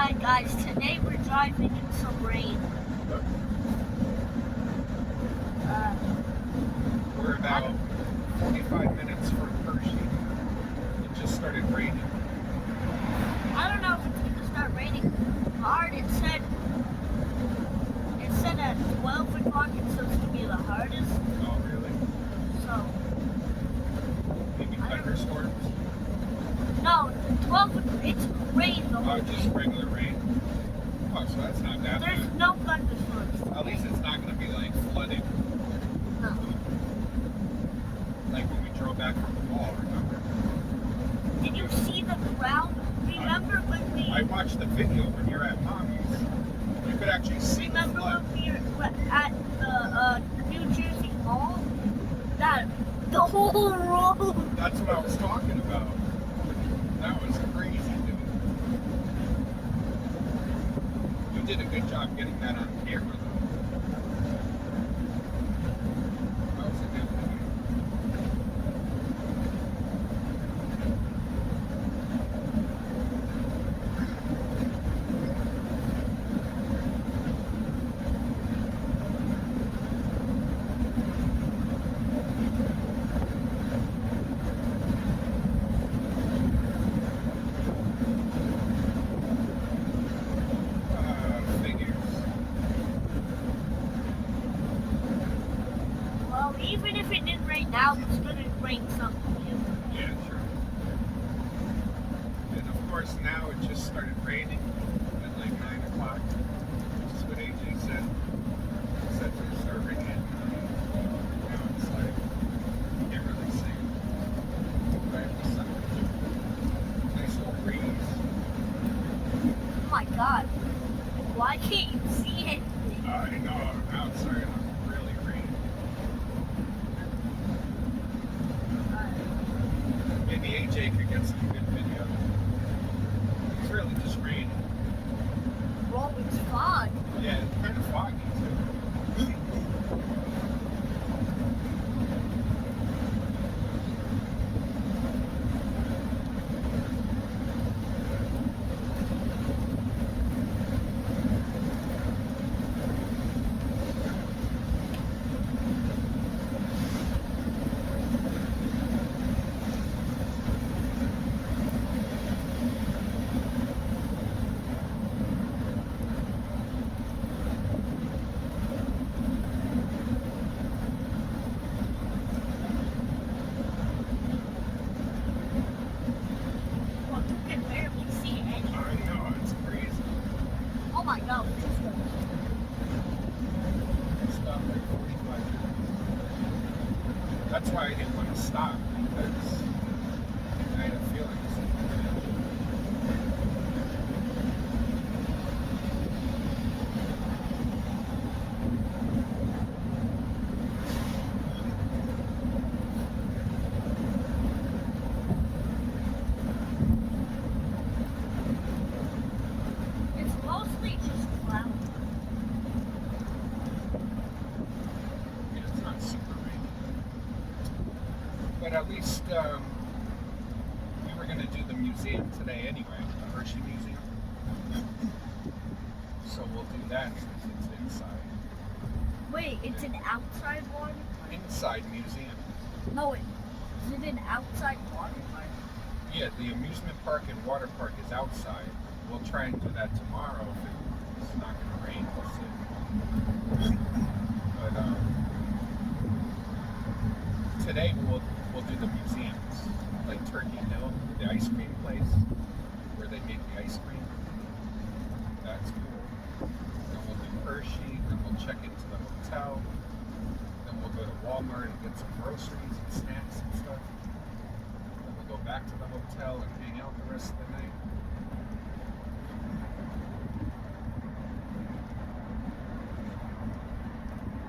Alright guys, today we're driving in some rain. We're about 45 minutes from Hershey. It just started raining. I don't know if it's gonna start raining hard. It said at 12 o'clock it's supposed to be the hardest. Oh, really? So, Maybe thunderstorms? no, 12, it's rain the Oh, whole just day. regular rain? Oh, so that's not that There's bad. no thunderstorms. At least it's not going to be like flooding, No. like when we drove back from the mall, remember? Did you see the ground? Remember when we... I watched the video when you're at Mommy's. You could actually see the Remember flood. when we were at the New Jersey Mall? That the whole road. That's what I was talking about. That was crazy, dude. You did a good job getting that on camera, though. That was a good video. Figures. Well, even if it didn't rain now, it's gonna rain something. Yeah, sure. And of course, now it just started raining at like 9 o'clock, which is what AJ said. He said it's going to start raining at 9. Now it's like, you can't really see. Right in the sun. Nice little breeze. Oh my god. Why can't you see it? I know, now it's starting to really rain. Maybe AJ could get some good video. It's really just raining. Well, it's fog. Yeah, it's kind of foggy too. Well, you can barely see anything. I know, it's crazy. Oh my god. It's about like 45 minutes. That's why I didn't want to stop, because I had a feeling it was going to finish. It's mostly just clouds. Yeah, it's not super rainy. But at least we were going to do the museum today anyway, the Hershey Museum. So we'll do that since it's inside. Wait, it's an outside water park? Inside museum. No, is it an outside water park? Yeah, the amusement park and water park is outside. We'll try and do that tomorrow if it's not going to rain. We'll see. But today we'll do the museums, like Turkey Hill, the ice cream place where they make the ice cream. That's cool. Then we'll do Hershey. Then we'll check into the hotel. Then we'll go to Walmart and get some groceries and snacks and stuff. Then we'll go back to the hotel and hang out the rest of the night.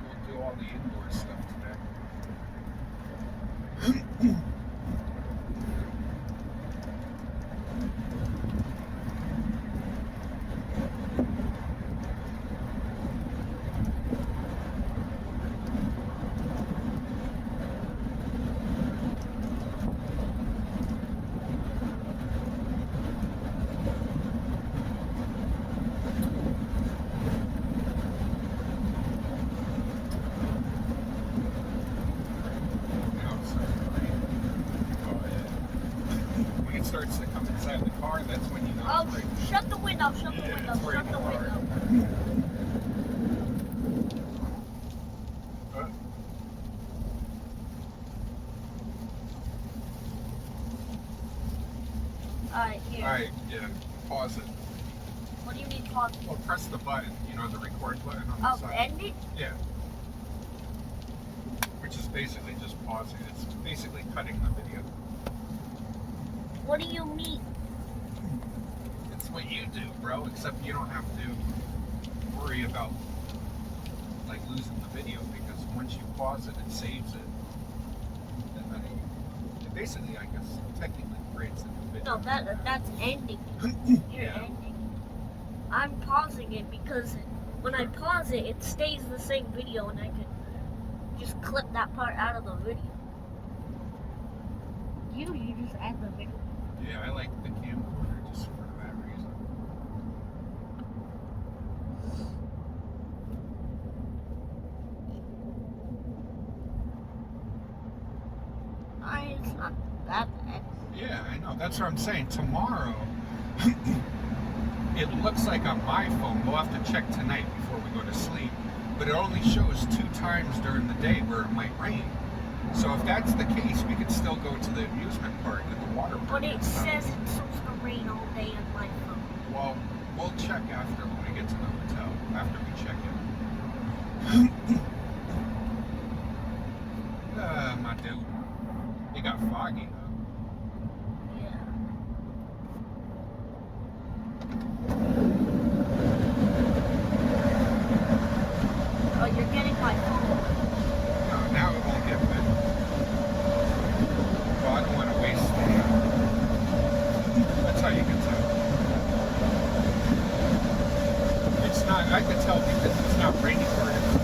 We'll do all the indoor stuff today. starts to come inside the car, that's when you know Oh, it's right. shut the window, shut the Yeah, window, it's where shut the you are. window. Alright, here. Alright, yeah, pause it. What do you mean pause? Well, press the button, you know, the record button on the Oh, side. end it? Yeah. Which is basically just pausing. It's basically cutting the video. What do you mean? It's what you do, bro, except you don't have to worry about like losing the video because once you pause it, it saves it. And then it basically, I guess, technically creates a new video. No, that's ending. You're Yeah. ending. I'm pausing it because when I pause it, it stays the same video and I can just clip that part out of the video. You just add the video. Yeah, I like the camcorder just for that reason. It's not that bad. Yeah, I know. That's what I'm saying. Tomorrow, it looks like on my phone, we'll have to check tonight before we go to sleep, but it only shows 2 times during the day where it might rain. So if that's the case, we could still go to the amusement park at the water park. But it says it's supposed to rain all day on my phone. Well, we'll check after when we get to the hotel, after we check in. My dude. It got foggy, huh? Yeah. Oh, you're getting my phone. No, now it won't get wet. Well, I don't want to waste the... That's how you can tell. It's not... I can tell because it's not raining very much.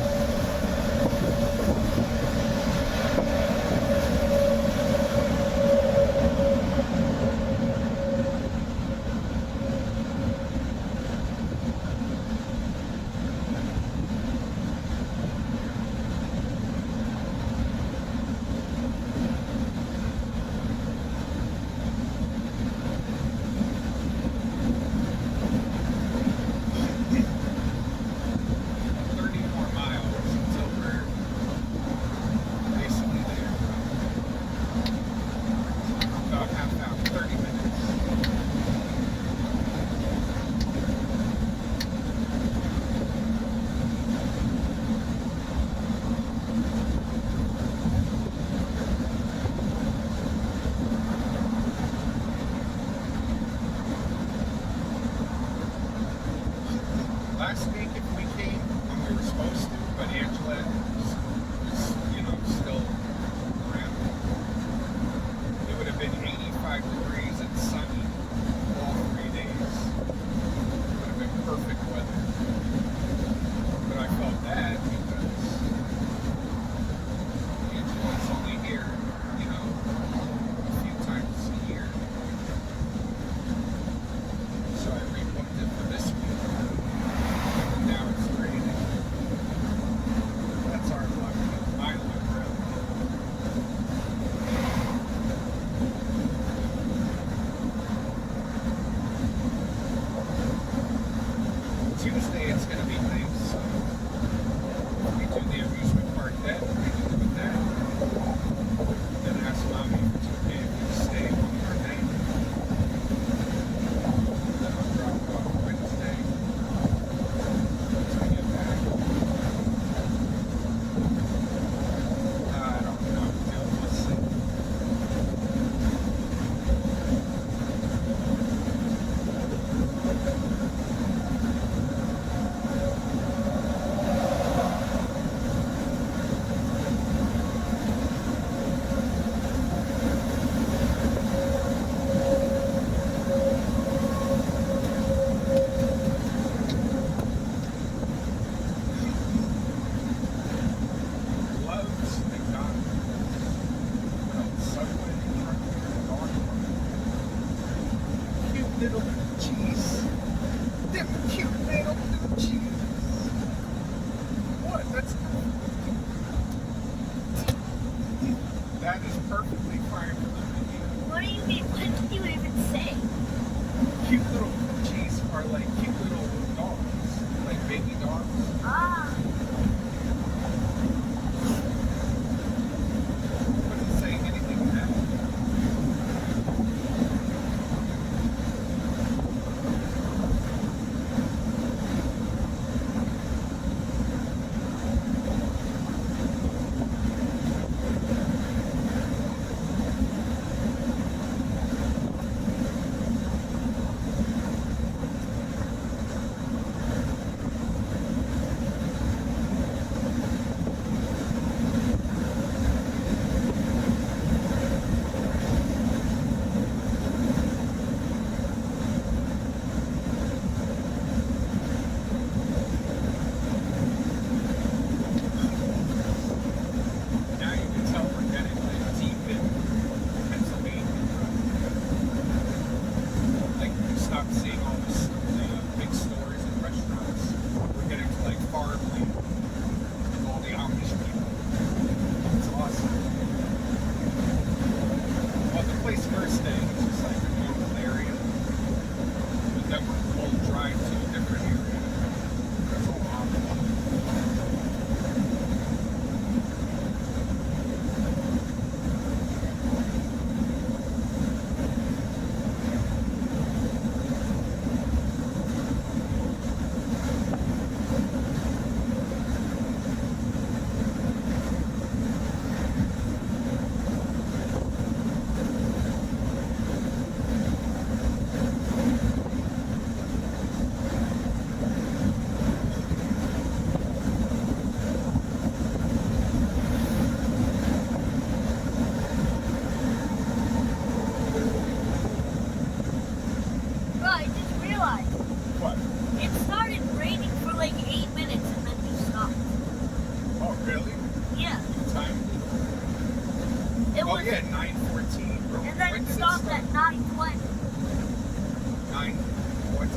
Last week, if we came when we were supposed to, but Angela was you know, still around, it would have been 85 degrees and sunny all 3 days. It would have been perfect weather. But I felt bad because Angela's only here, you know, a few times a year. So I rebooked it for this week. Now it's raining. That's our luck. My luck, really. Tuesday it's going to be nice. So we do the amusement park then. We do it then. Then ask Mommy if it's okay if we stay one more night. Then I'll drop it off Wednesday. I get back. I don't know, dude. We'll see. Loves McDonald's. Subway, cute little cheese. Them cute little cheese. What? That's that is perfectly fine for the video. What do you mean? What did you even say?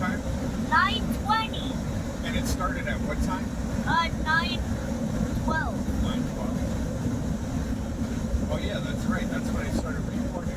time? 9:20. And it started at what time? 9:12. 9:12. Oh yeah, that's right. That's when I started recording.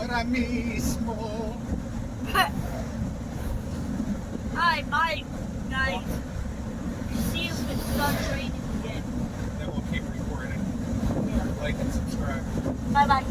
Ahora mismo. Alright, bye, guys. See you if it starts raining again. Then we'll keep recording. Yeah. Like and subscribe. Bye bye.